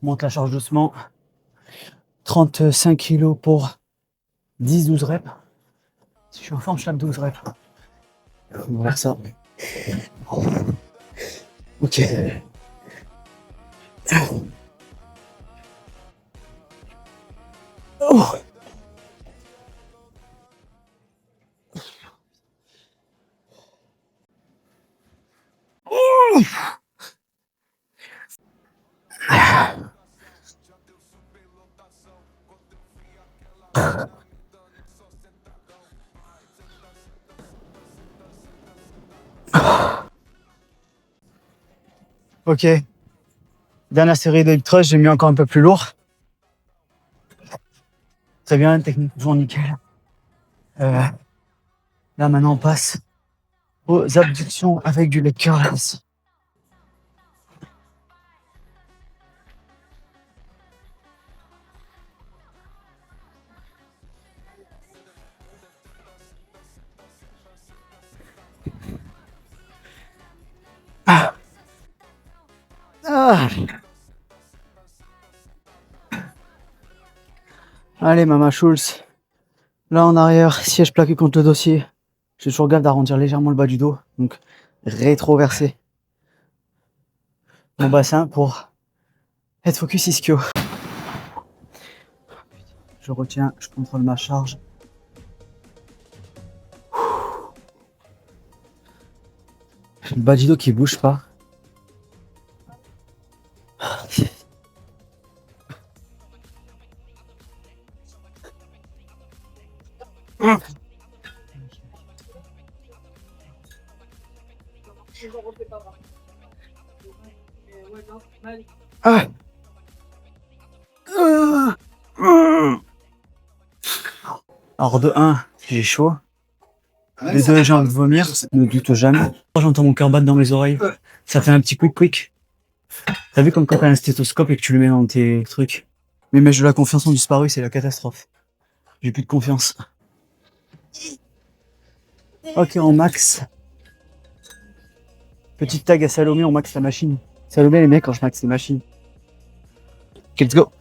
On monte la charge doucement. 35 kilos pour 10-12 reps. Si je suis en forme, je tape 12 reps. On va faire ça. Ok. Oh. Ok. Dernière série de hip thrust, j'ai mis encore un peu plus lourd. Très bien, technique toujours nickel. Là maintenant on passe aux abductions avec du leg curls. Ah. Ah. Allez Mama Schulz. Là en arrière, siège plaqué contre le dossier. Je fais toujours gaffe d'arrondir légèrement le bas du dos. Donc rétroversé mon bassin pour être focus ischio. Je retiens, je contrôle ma charge. Le bas du dos qui bouge pas. Ah. Alors de 1, j'ai chaud. Les deux, j'ai envie de vomir, ne doute jamais. J'entends mon cœur battre dans mes oreilles. Ça fait un petit quick. T'as vu comme quand t'as un stéthoscope et que tu le mets dans tes trucs. Mes mèches de la confiance ont disparu, c'est la catastrophe. J'ai plus de confiance. Ok, on max. Petite tag à Salomé, on max la machine. Salomé, elle aimait quand je max les machines. Ok, let's go.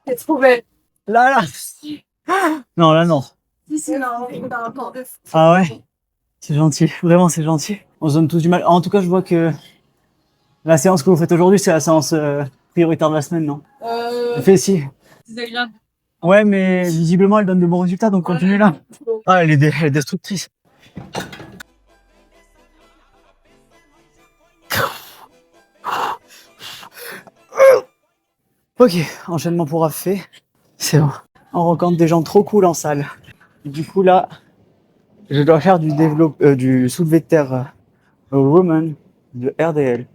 T'es trop belle. Là. Non, là, non. Ici, là, on a un corps de fou. Ah ouais? C'est gentil, vraiment c'est gentil. On se donne tous du mal. En tout cas, je vois que la séance que vous faites aujourd'hui, c'est la séance prioritaire de la semaine, non? Fais si. C'est agréable. Ouais, mais visiblement, elle donne de bons résultats, donc continue là. Ah, elle est destructrice. Ok, enchaînement pour fait. C'est bon. On rencontre des gens trop cool en salle. Du coup, là, je dois faire du soulevé de terre woman de RDL.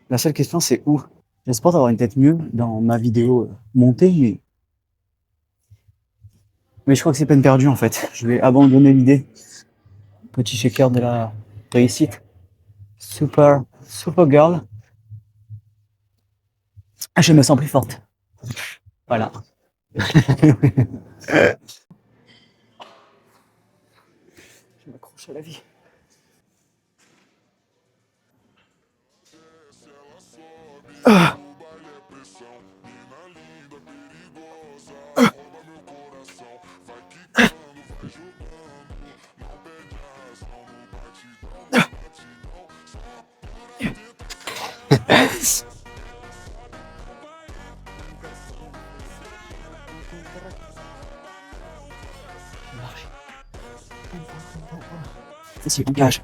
La seule question, c'est où? J'espère avoir une tête mieux dans ma vidéo montée, mais je crois que c'est peine perdue en fait. Je vais abandonner l'idée. Petit shaker de la réussite. Super girl. Ah, je me sens plus forte. Voilà. Je m'accroche à la vie. Ah. C'est engage.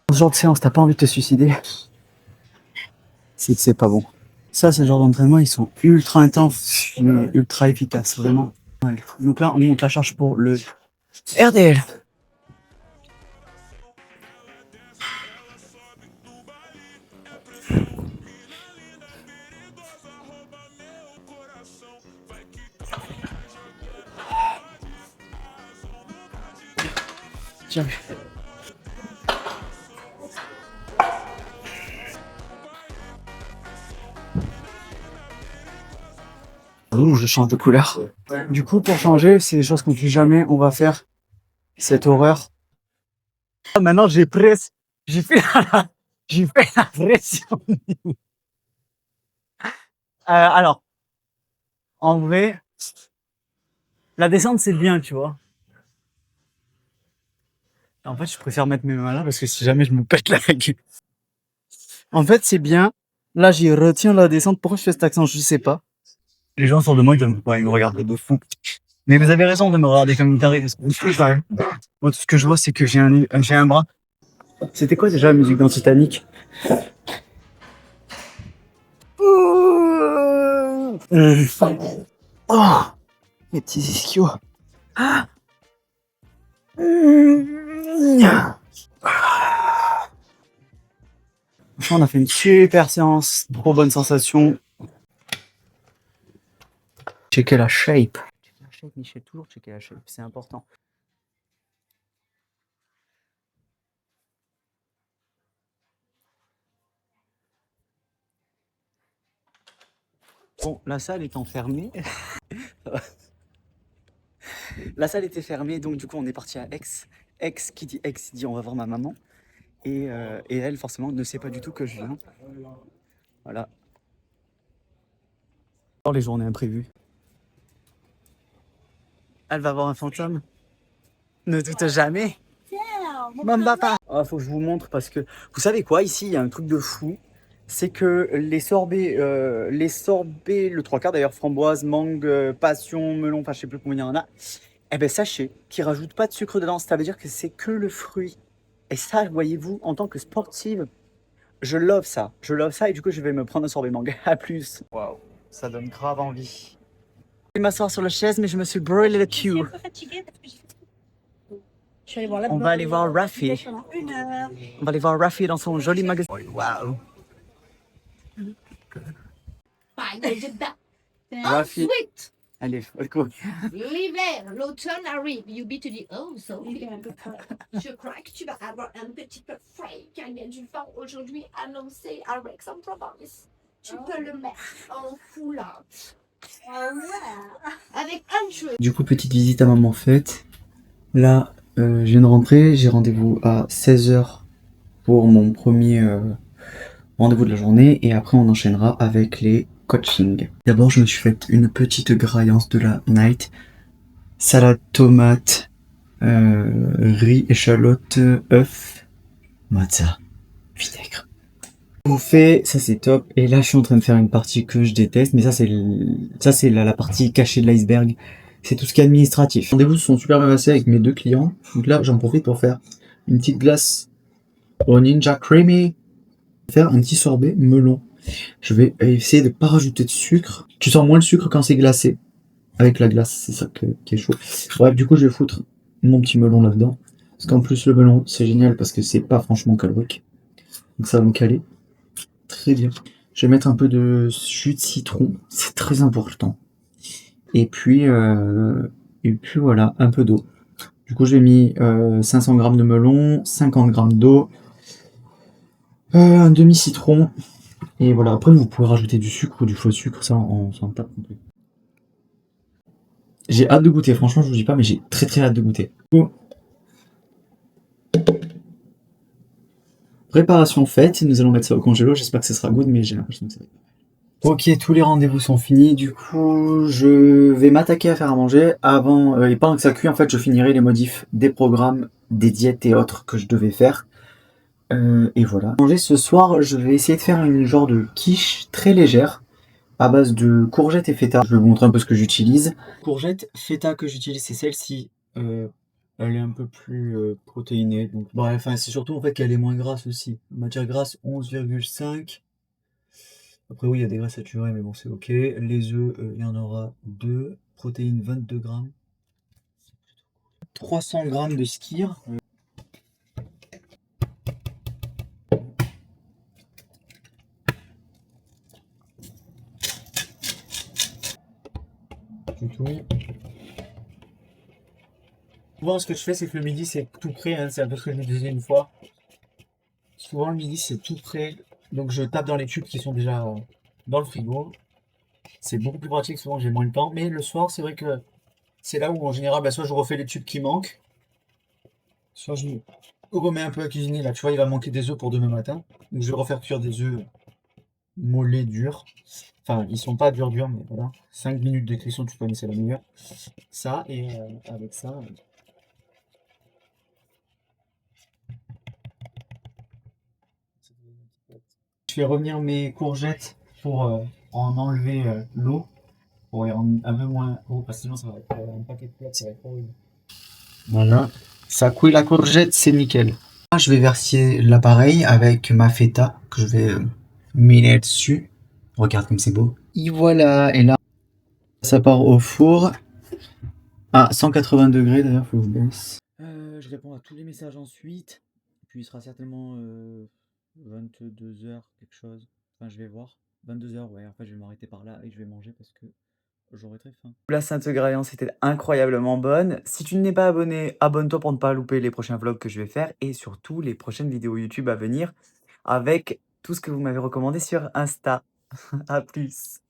Dans ce genre de séance, t'as pas envie de te suicider. C'est que c'est pas bon. Ça, c'est le genre d'entraînement, ils sont ultra intenses, mais ultra efficaces, vraiment. Ouais. Donc là, on monte la charge pour le RDL. Tiens. rouge change de couleur. Du coup, pour changer, c'est des choses qu'on ne fait jamais. On va faire cette horreur. Ah, maintenant, j'ai presque, j'ai fait j'ai fait la pression. Alors, en vrai, la descente, c'est bien, tu vois. En fait, je préfère mettre mes mains là parce que si jamais je me pète la gueule. En fait, c'est bien. Là, j'y retiens la descente. Pourquoi je fais cet accent? Je sais pas. Les gens sont de moi, ils me regardent de fou. Mais vous avez raison de me regarder comme une tarée. Moi, tout ce que je vois, c'est que j'ai un bras. C'était quoi déjà la musique dans Titanic? Oh, mes petits ischios. Ah. Franchement, on a fait une super séance. Trop bonne sensation. Checker la shape. Checker la shape, Michel. Toujours checker la shape. C'est important. Bon, la salle étant fermée. La salle était fermée, donc du coup, on est parti à Aix. Aix, qui dit Aix, dit on va voir ma maman. Et elle, forcément, ne sait pas du tout que je viens. Voilà. Dans les journées imprévues. Elle va voir un fantôme. Ne doute jamais. Mon papa. Ah, faut que je vous montre parce que vous savez quoi, ici il y a un truc de fou. C'est que les sorbets, le trois quarts d'ailleurs, framboise, mangue, passion, melon, enfin je sais plus combien il y en a. Eh ben sachez qu'ils rajoutent pas de sucre dedans. Ça veut dire que c'est que le fruit. Et ça, voyez-vous, en tant que sportive, je love ça. Je love ça et du coup je vais me prendre un sorbet mangue. À plus. Waouh, ça donne grave envie. Je vais m'asseoir sur la chaise mais je me suis brûlé le cul. Je suis allée voir la On va aller voir Rafi. pendant 1 heure. On va aller voir Rafi dans son joli magasin. Waouh. Rafi. Ensuite, Allez, cool. l'hiver, l'automne arrive. Yubi te dit, oh, so il est un peu frais. Je crois que tu vas avoir un petit peu frais car il y a du vent aujourd'hui annoncé à Aix-en-Provence. Tu peux le mettre en foulante. Avec un cheveu. Du coup, petite visite à maman faite. Là, je viens de rentrer. J'ai rendez-vous à 16h pour mon premier rendez-vous de la journée. Et après, on enchaînera avec les coachings. D'abord, je me suis fait une petite graillance de la night. Salade, tomate, riz, échalote, œuf, matza, vinaigre. Bouffé, ça c'est top. Et là, je suis en train de faire une partie que je déteste. Mais ça, c'est la partie cachée de l'iceberg. C'est tout ce qui est administratif. Les rendez-vous sont super bien passés avec mes 2 clients. Donc là, j'en profite pour faire une petite glace au Ninja Creamy. Faire un petit sorbet melon. Je vais essayer de pas rajouter de sucre. Tu sens moins le sucre quand c'est glacé. Avec la glace, c'est ça qui est chaud. Bref, du coup, je vais foutre mon petit melon là-dedans. Parce qu'en plus, le melon, c'est génial parce que c'est pas franchement calorique. Donc ça va me caler. Très bien. Je vais mettre un peu de jus de citron. C'est très important. Et puis voilà, un peu d'eau. Du coup, j'ai mis 500 g de melon, 50 g d'eau, un demi-citron. Et voilà, après, vous pouvez rajouter du sucre ou du faux sucre, ça, on s'en tape un peu. J'ai hâte de goûter, franchement, je vous dis pas, mais j'ai très très hâte de goûter. Préparation faite, nous allons mettre ça au congélo, j'espère que ça sera good, mais j'ai l'impression que ça va être. Ok, tous les rendez-vous sont finis, du coup, je vais m'attaquer à faire à manger. Avant, et pendant que ça cuit, en fait, je finirai les modifs des programmes, des diètes et autres que je devais faire. Et voilà. Manger ce soir, je vais essayer de faire une genre de quiche très légère, à base de courgettes et feta. Je vais vous montrer un peu ce que j'utilise. Courgette, feta que j'utilise, c'est celle-ci. Elle est un peu plus protéinée. Donc, bref, enfin, c'est surtout en fait qu'elle est moins grasse aussi. Matière grasse 11,5. Après oui, il y a des graisses saturées, mais bon, c'est ok. Les œufs, il y en aura 2. Protéines 22 grammes. 300 grammes de skyr. Du tout. Souvent, ce que je fais, c'est que le midi, c'est tout prêt. Hein, c'est un peu ce que je me disais une fois. Souvent, le midi, c'est tout prêt. Donc, je tape dans les tubes qui sont déjà dans le frigo. C'est beaucoup plus pratique, souvent j'ai moins le temps. Mais le soir, c'est vrai que c'est là où en général, bah, soit je refais les tubes qui manquent, soit je remets un peu à cuisiner. Là, tu vois, il va manquer des œufs pour demain matin. Donc je vais refaire cuire des œufs mollets durs. Enfin, ils sont pas durs, mais voilà. 5 minutes de cuisson, tu connais, c'est la meilleure. Ça, et avec ça. Je fais revenir mes courgettes pour en enlever l'eau. Pour un peu moins haut, parce que sinon ça va être un paquet de plots, ça va être horrible. Voilà. Ça couille la courgette, c'est nickel. Là, je vais verser l'appareil avec ma feta que je vais miner dessus. Regarde comme c'est beau. Et voilà, et là, ça part au four à 180 degrés d'ailleurs, faut que je baisse. Je réponds à tous les messages ensuite. Puis il sera certainement 22h quelque chose. Enfin, je vais voir. 22h, ouais, en fait, je vais m'arrêter par là et je vais manger parce que j'aurai très faim. La Sainte-Graillance c'était incroyablement bonne. Si tu n'es pas abonné, abonne-toi pour ne pas louper les prochains vlogs que je vais faire et surtout les prochaines vidéos YouTube à venir avec tout ce que vous m'avez recommandé sur Insta. À plus.